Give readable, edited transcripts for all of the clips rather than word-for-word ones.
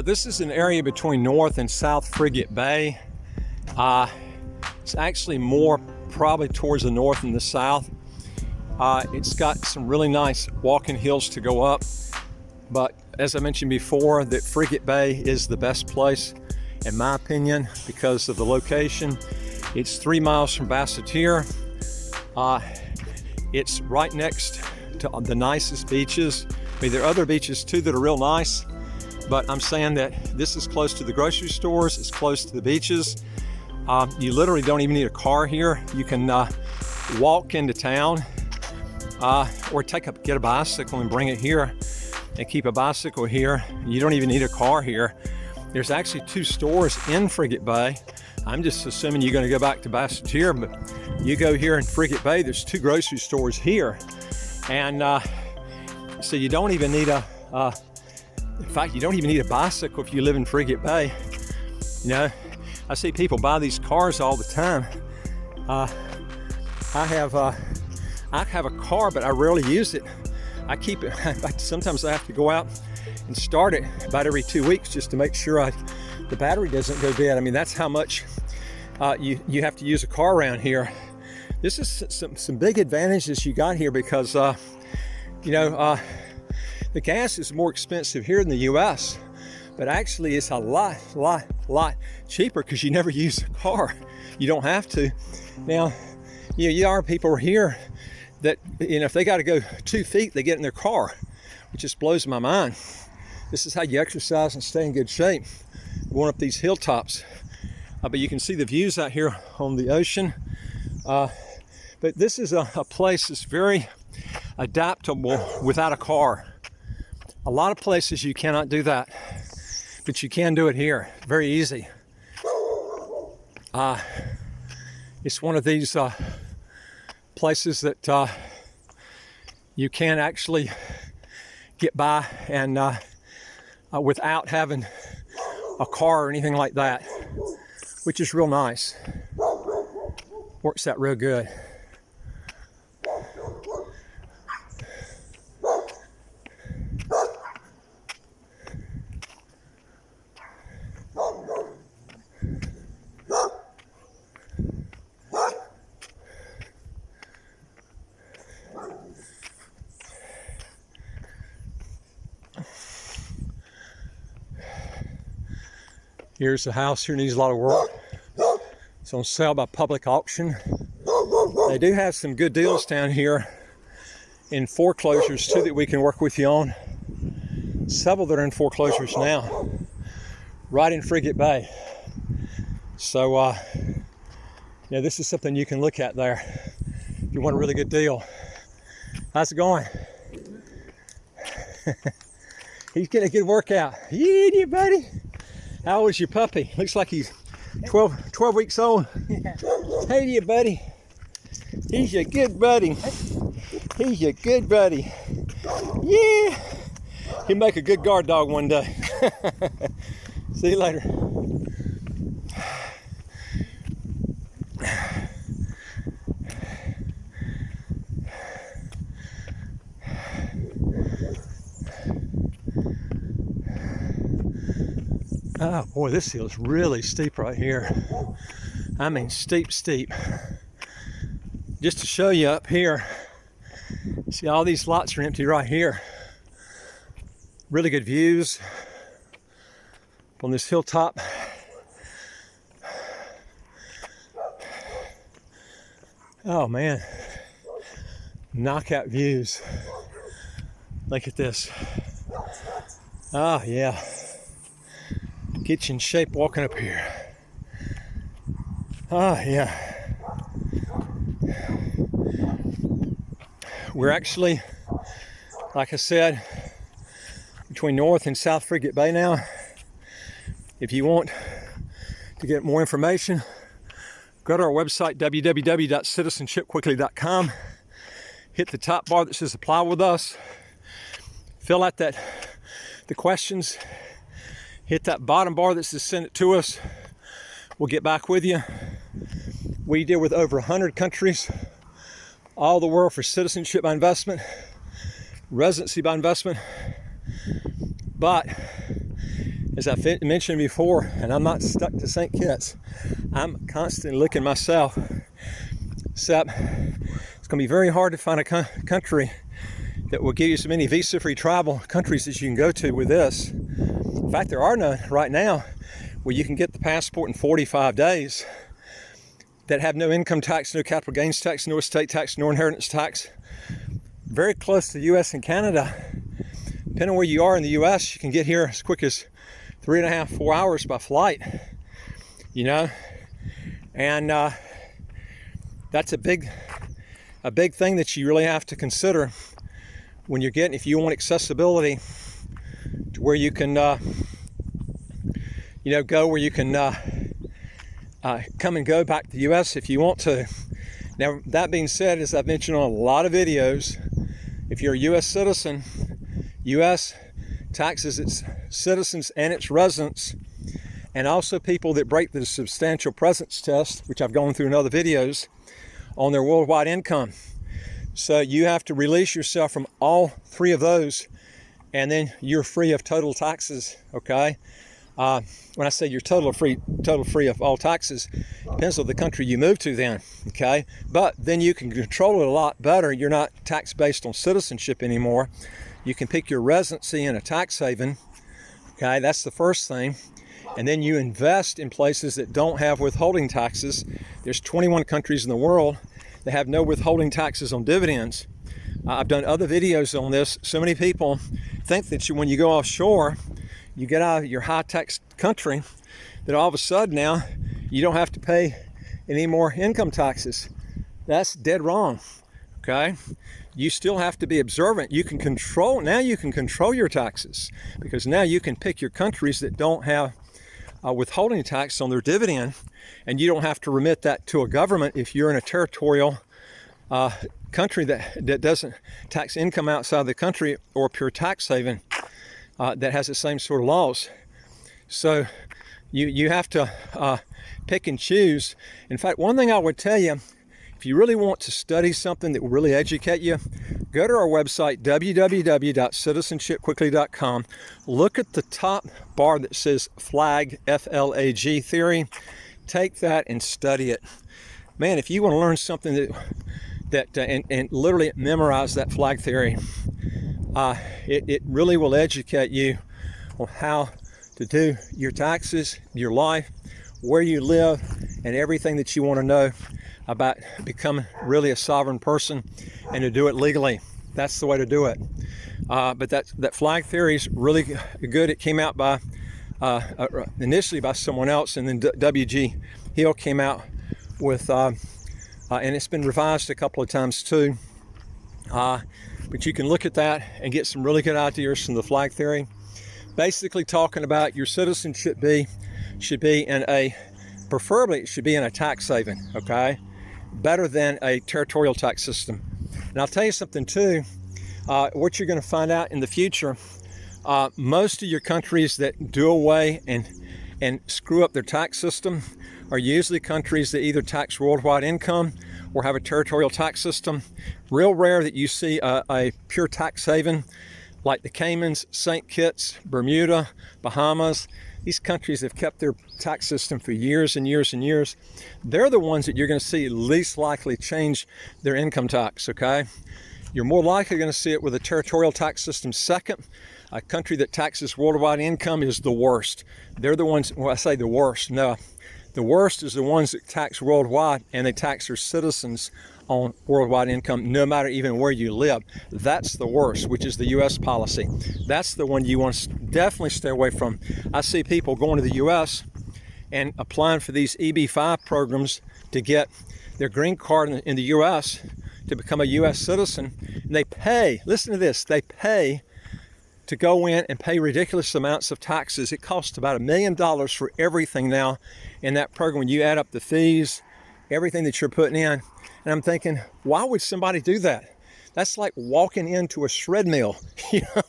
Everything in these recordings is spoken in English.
This is an area between North and South Frigate Bay. It's actually more probably towards the north and the south. It's got some really nice walking hills to go up, but as I mentioned before, that Frigate Bay is the best place in my opinion because of the location. It's 3 miles from Basseterre. It's right next to the nicest beaches. I mean, there are other beaches too that are real nice, but I'm saying that this is close to the grocery stores, it's close to the beaches. You literally don't even need a car here. You can walk into town or get a bicycle and bring it here and keep a bicycle here. You don't even need a car here. There's actually 2 stores in Frigate Bay. I'm just assuming you're going to go back to Basseterre, but you go here in Frigate Bay, there's 2 grocery stores here. And so you don't even need in fact, you don't even need a bicycle if you live in Frigate Bay. You know, I see people buy these cars all the time. I have a car, but I rarely use it. I keep it. In fact, sometimes I have to go out and start it about every 2 weeks just to make sure the battery doesn't go dead. I mean, that's how much you have to use a car around here. This is some big advantages you got here because you know, the gas is more expensive here in the U.S., but actually it's a lot cheaper because you never use a car. You don't have to. Now, you know, there are people here that, you know, if they got to go 2 feet, they get in their car, which just blows my mind. This is how you exercise and stay in good shape, going up these hilltops. But you can see the views out here on the ocean. But this is a place that's very adaptable without a car. A lot of places you cannot do that, but you can do it here. Very easy. It's one of these places that you can actually get by and without having a car or anything like that, which is real nice. Works out real good. Here's the house here, needs a lot of work. It's on sale by public auction. They do have some good deals down here in foreclosures too that we can work with you on. Several that are in foreclosures now, right in Frigate Bay. So, yeah, this is something you can look at there if you want a really good deal. How's it going? He's getting a good workout. Yeah, buddy. How old is your puppy? Looks like he's 12 weeks old. Yeah. Hey to you, buddy. He's your good buddy. He's your good buddy. Yeah. He'll make a good guard dog one day. See you later. Oh boy, this hill is really steep right here. I mean, steep. Just to show you up here, see all these lots are empty right here. Really good views on this hilltop. Oh man, knockout views. Look at this. Oh yeah. Get you in shape walking up here. Oh yeah. We're actually, like I said, between North and South Frigate Bay now. If you want to get more information, go to our website, www.citizenshipquickly.com. Hit the top bar that says apply with us. Fill out the questions. Hit that bottom bar that says send it to us. We'll get back with you. We deal with over 100 countries, all the world, for citizenship by investment, residency by investment. But as I mentioned before, and I'm not stuck to St. Kitts, I'm constantly looking myself. Except it's going to be very hard to find a country that will give you as many visa-free travel countries as you can go to with this. In fact, there are none right now where you can get the passport in 45 days that have no income tax, no capital gains tax, no estate tax, no inheritance tax. Very close to the U.S. and Canada. Depending on where you are in the U.S., you can get here as quick as 3.5, 4 hours by flight, you know, and that's a big thing that you really have to consider when you're getting, if you want accessibility to where you can, you know, go where you can come and go back to the U.S. if you want to. Now, that being said, as I've mentioned on a lot of videos, if you're a U.S. citizen, U.S. taxes its citizens and its residents, and also people that break the substantial presence test, which I've gone through in other videos, on their worldwide income. So you have to release yourself from all three of those, and then you're free of total taxes, okay? When I say you're total free of all taxes, depends on the country you move to then, okay? But then you can control it a lot better. You're not tax based on citizenship anymore. You can pick your residency in a tax haven, okay? That's the first thing. And then you invest in places that don't have withholding taxes. There's 21 countries in the world that have no withholding taxes on dividends. I've done other videos on this. So many people think that when you go offshore, you get out of your high tax country, that all of a sudden now you don't have to pay any more income taxes. That's dead wrong, okay? You still have to be observant. You can control your taxes, because now you can pick your countries that don't have withholding tax on their dividend, and you don't have to remit that to a government if you're in a territorial country that doesn't tax income outside the country, or a pure tax haven that has the same sort of laws. So you have to pick and choose. In fact, one thing I would tell you, if you really want to study something that will really educate you, go to our website, www.citizenshipquickly.com. Look at the top bar that says FLAG, F-L-A-G theory. Take that and study it. Man, if you want to learn something and literally memorize that FLAG theory, it really will educate you on how to do your taxes, your life, where you live, and everything that you want to know about becoming really a sovereign person, and to do it legally. That's the way to do it. But that FLAG theory is really good. It came out by initially by someone else, and then W.G. Hill came out with, and it's been revised a couple of times too. But you can look at that and get some really good ideas from the FLAG theory. Basically talking about your citizenship should be in preferably it should be in a tax haven, okay? Better than a territorial tax system. And I'll tell you something too, what you're going to find out in the future, most of your countries that do away and screw up their tax system are usually countries that either tax worldwide income or have a territorial tax system. Real rare that you see a pure tax haven like the Caymans, St. Kitts, Bermuda, Bahamas. These countries have kept their tax system for years and years and years. They're the ones that you're going to see least likely change their income tax, okay? You're more likely going to see it with a territorial tax system second. A country that taxes worldwide income is the worst. They're the ones, well, I say the worst, no. The worst is the ones that tax worldwide, and they tax their citizens on worldwide income, no matter even where you live. That's the worst, which is the U.S. policy. That's the one you want to definitely stay away from. I see people going to the U.S. and applying for these EB-5 programs to get their green card in the U.S. to become a U.S. citizen. And they pay, listen to this, they pay to go in and pay ridiculous amounts of taxes. It costs about $1 million for everything now in that program. When you add up the fees, everything that you're putting in. And I'm thinking, why would somebody do that? That's like walking into a shred mill. You know?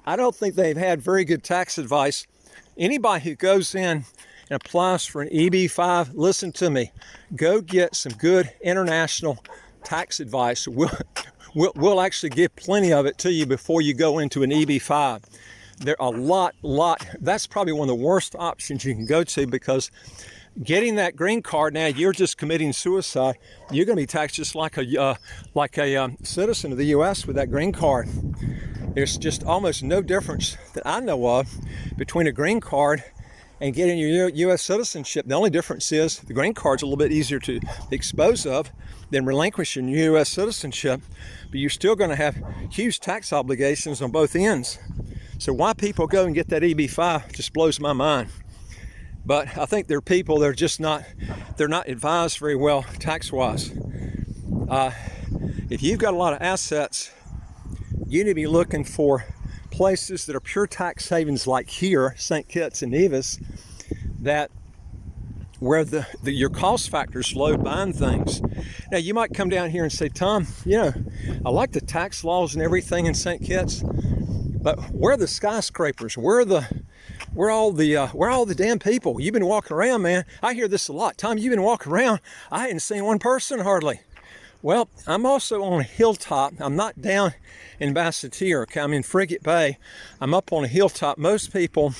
I don't think they've had very good tax advice. Anybody who goes in and applies for an EB-5, listen to me. Go get some good international tax advice. We'll actually give plenty of it to you before you go into an EB-5. There are a lot. That's probably one of the worst options you can go to, because getting that green card, now you're just committing suicide. You're going to be taxed just like a citizen of the U.S. with that green card. There's just almost no difference that I know of between a green card and getting your U.S. citizenship. The only difference is the green card's a little bit easier to dispose of than relinquishing your U.S. citizenship, but you're still going to have huge tax obligations on both ends. So why people go and get that EB-5 just blows my mind. But I think there are people that are just not advised very well tax-wise. If you've got a lot of assets, you need to be looking for places that are pure tax havens like here, St. Kitts and Nevis, that where your cost factor's low buying things. Now you might come down here and say, Tom, I like the tax laws and everything in St. Kitts, but where are the skyscrapers? Where are all the damn people? You've been walking around, man. I hear this a lot. Tom, you've been walking around. I hadn't seen one person hardly. Well, I'm also on a hilltop. I'm not down in Basseterre, okay? I'm in Frigate Bay. I'm up on a hilltop. Most people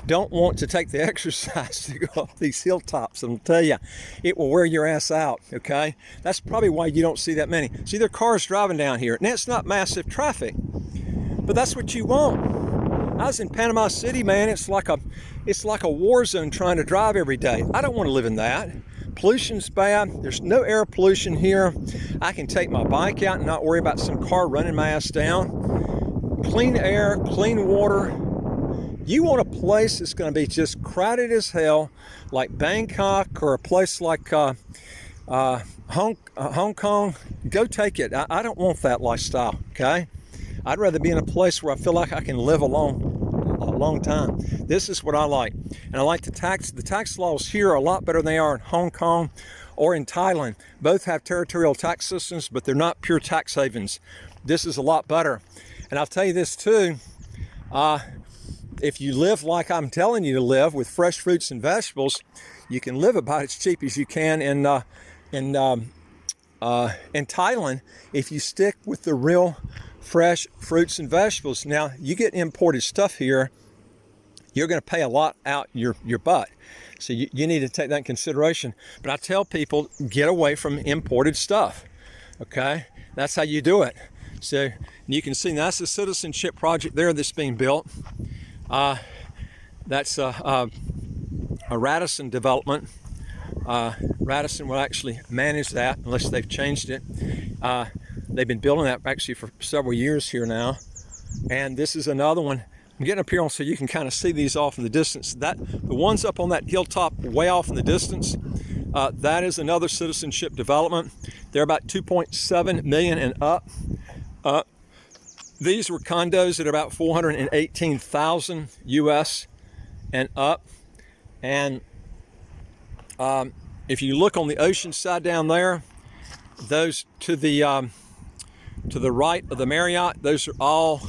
don't want to take the exercise to go up these hilltops. And I'll tell you, it will wear your ass out, okay? That's probably why you don't see that many. See, there are cars driving down here. Now, it's not massive traffic, but that's what you want. I was in Panama City, man. It's like a war zone trying to drive every day. I don't want to live in that. Pollution's bad. There's no air pollution here. I can take my bike out and not worry about some car running my ass down. Clean air, clean water. You want a place that's going to be just crowded as hell, like Bangkok or a place like Hong Kong. Go take it. I don't want that lifestyle, okay? I'd rather be in a place where I feel like I can live a long time. This is what I like. And I like the tax laws here are a lot better than they are in Hong Kong or in Thailand. Both have territorial tax systems, but they're not pure tax havens. This is a lot better. And I'll tell you this too, if you live like I'm telling you to live, with fresh fruits and vegetables, you can live about as cheap as you can in Thailand if you stick with the real fresh fruits and vegetables. Now, you get imported stuff here, you're going to pay a lot out your butt. So you need to take that in consideration. But I tell people, get away from imported stuff, okay? That's how you do it. So you can see that's the Citizenship project there that's being built. That's a Radisson development. Radisson will actually manage that unless they've changed it. They've been building that actually for several years here now. And this is another one. I'm getting up here so you can kind of see these off in the distance. The ones up on that hilltop way off in the distance, that is another Citizenship development. They're about 2.7 million and up. These were condos at about 418,000 US and up. And if you look on the ocean side down there, those to the right of the Marriott, those are all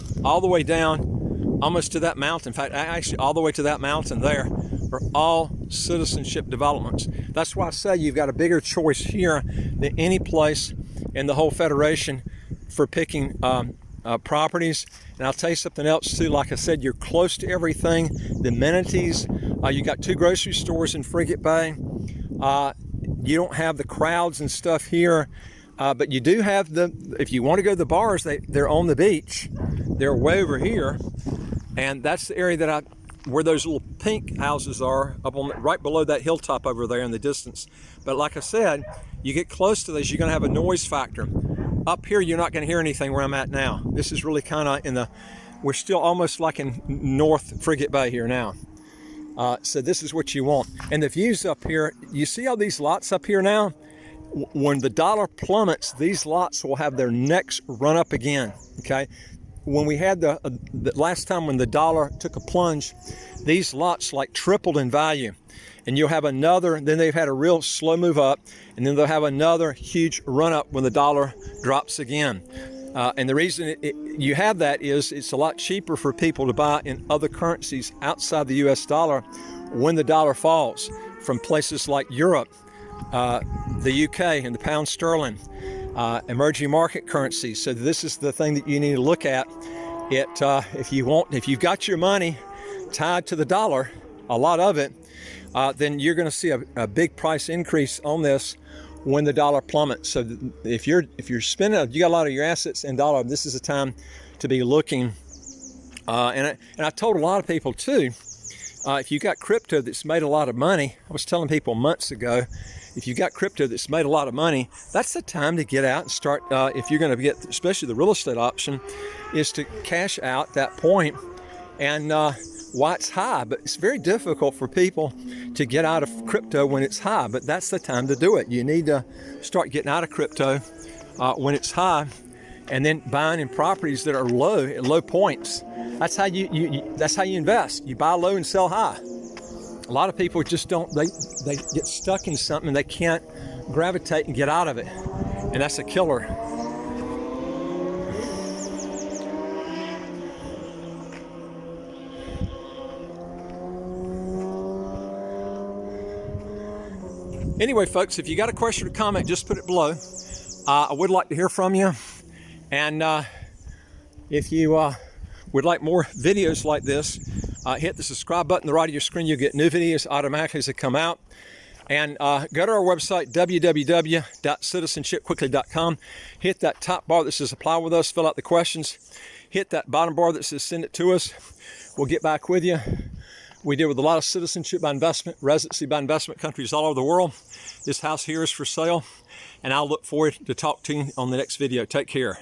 the way down, almost to that mountain. In fact, actually all the way to that mountain there are all Citizenship developments. That's why I say you've got a bigger choice here than any place in the whole Federation for picking properties. And I'll tell you something else too. Like I said, you're close to everything. The amenities. You got 2 grocery stores in Frigate Bay. You don't have the crowds and stuff here, but you do have if you want to go to the bars, they're on the beach. They're way over here, and that's the area where those little pink houses are, up on right below that hilltop over there in the distance. But like I said, you get close to these, you're going to have a noise factor. Up here, you're not going to hear anything where I'm at now. This is really kind of we're still almost like in North Frigate Bay here now. So this is what you want. And the views up here, you see all these lots up here now? When the dollar plummets, these lots will have their necks run up again, okay? When we had the last time when the dollar took a plunge, these lots like tripled in value. And you'll have another, then they've had a real slow move up, and then they'll have another huge run up when the dollar drops again. And the reason you have that is it's a lot cheaper for people to buy in other currencies outside the US dollar when the dollar falls, from places like Europe, the UK and the pound sterling, emerging market currencies. So this is the thing that you need to look at if you've got your money tied to the dollar, a lot of it, then you're going to see a big price increase on this when the dollar plummets. So if you're spending, you got a lot of your assets in dollar, this is a time to be looking. And I told a lot of people too, if you got crypto that's made a lot of money, I was telling people months ago, if you got crypto that's made a lot of money, that's the time to get out and start. If you're going to get, especially the real estate option, is to cash out that point and while it's high. But it's very difficult for people to get out of crypto when it's high, but that's the time to do it. You need to start getting out of crypto when it's high, and then buying in properties that are low, at low points. That's how that's how you invest. You buy low and sell high. A lot of people just don't, they get stuck in something and they can't gravitate and get out of it. And that's a killer. Anyway, folks, if you got a question or comment, just put it below. I would like to hear from you. And if you would like more videos like this, hit the subscribe button on the right of your screen. You'll get new videos automatically as they come out. And go to our website, www.citizenshipquickly.com. Hit that top bar that says apply with us, fill out the questions. Hit that bottom bar that says send it to us. We'll get back with you. We deal with a lot of citizenship by investment, residency by investment countries all over the world. This house here is for sale, and I'll look forward to talk to you on the next video. Take care.